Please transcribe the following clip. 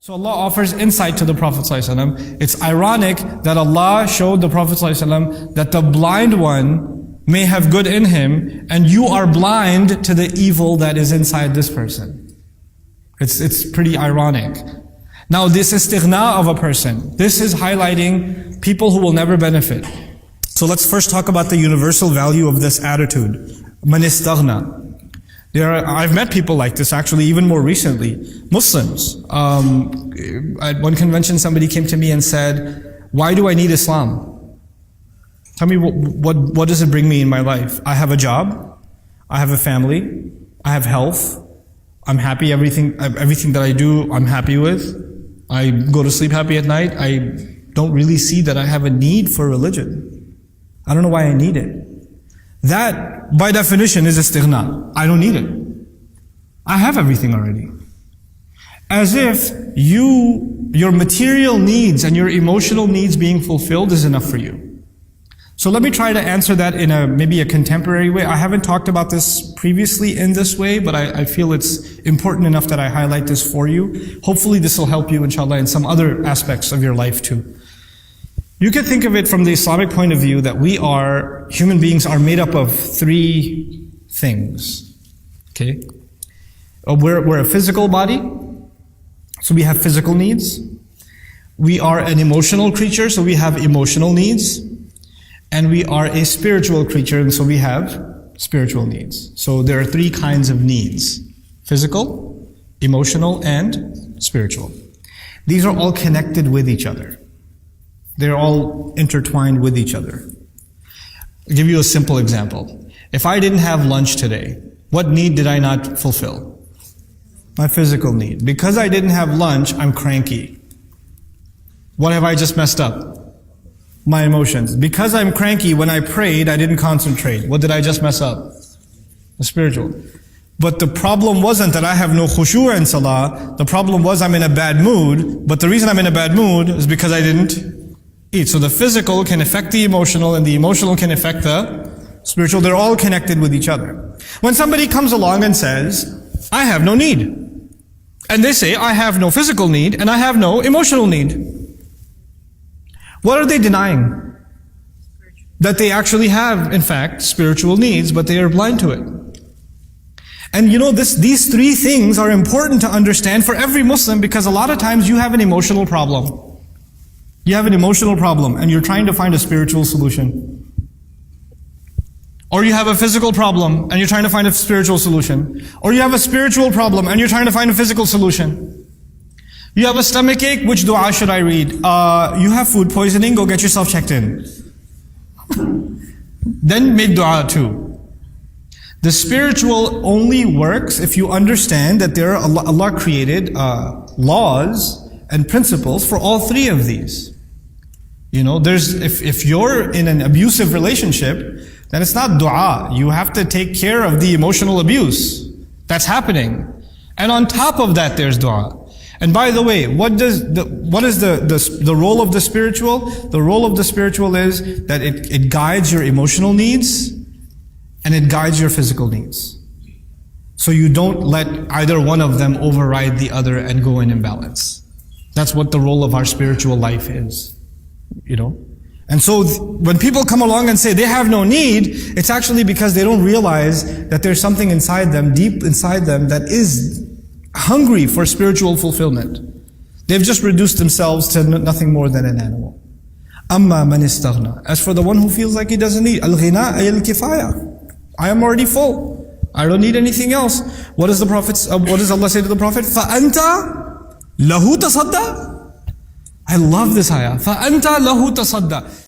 So Allah offers insight to the Prophet ﷺ. It's ironic that Allah showed the Prophet ﷺ that the blind one may have good in him, and you are blind to the evil that is inside this person. It's pretty ironic. Now this istighna of a person, this is highlighting people who will never benefit. So let's first talk about the universal value of this attitude. Man istaghna. I've met people like this actually even more recently. Muslims. At one convention somebody came to me and said, why do I need Islam? Tell me what does it bring me in my life? I have a job, I have a family, I have health, I'm happy, everything that I do I'm happy with. I go to sleep happy at night. I don't really see that I have a need for religion. I don't know why I need it. That, by definition, is istighna. I don't need it. I have everything already. As if your material needs and your emotional needs being fulfilled is enough for you. So let me try to answer that in maybe a contemporary way. I haven't talked about this previously in this way, but I feel it's important enough that I highlight this for you. Hopefully this will help you, inshallah, in some other aspects of your life too. You can think of it from the Islamic point of view that human beings are made up of three things. Okay? We're a physical body, so we have physical needs. We are an emotional creature, so we have emotional needs. And we are a spiritual creature, and so we have spiritual needs. So there are three kinds of needs: physical, emotional, and spiritual. These are all connected with each other. They're all intertwined with each other. I'll give you a simple example. If I didn't have lunch today, what need did I not fulfill? My physical need. Because I didn't have lunch, I'm cranky. What have I just messed up? My emotions. Because I'm cranky, when I prayed, I didn't concentrate. What did I just mess up? The spiritual. But the problem wasn't that I have no khushu' in salah. The problem was I'm in a bad mood. But the reason I'm in a bad mood is because I didn't eat. So the physical can affect the emotional, and the emotional can affect the spiritual. They're all connected with each other. When somebody comes along and says, I have no need, and they say, I have no physical need, and I have no emotional need, what are they denying? That they actually have, in fact, spiritual needs, but they are blind to it. And you know, these three things are important to understand for every Muslim, because a lot of times you have an emotional problem. You have an emotional problem and you're trying to find a spiritual solution. Or you have a physical problem and you're trying to find a spiritual solution. Or you have a spiritual problem and you're trying to find a physical solution. You have a stomach ache, which dua should I read? You have food poisoning, go get yourself checked in. Then make dua too. The spiritual only works if you understand that Allah created laws and principles for all three of these. You know, if you're in an abusive relationship, then it's not dua. You have to take care of the emotional abuse that's happening. And on top of that, there's dua. And by the way, what is the role of the spiritual? The role of the spiritual is that it guides your emotional needs and it guides your physical needs. So you don't let either one of them override the other and go in imbalance. That's what the role of our spiritual life is, you know. And so when people come along and say they have no need, it's actually because they don't realize that there's something inside them, deep inside them, that is hungry for spiritual fulfillment. They've just reduced themselves to nothing more than an animal. Amma man istaghna. As for the one who feels like he doesn't need, al-ghina ay al-kifaya. I am already full. I don't need anything else. What does Allah say to the Prophet? فَأَنْتَ lahu tasadda. I love this ayah. فَأَنْتَ lahu tasadda.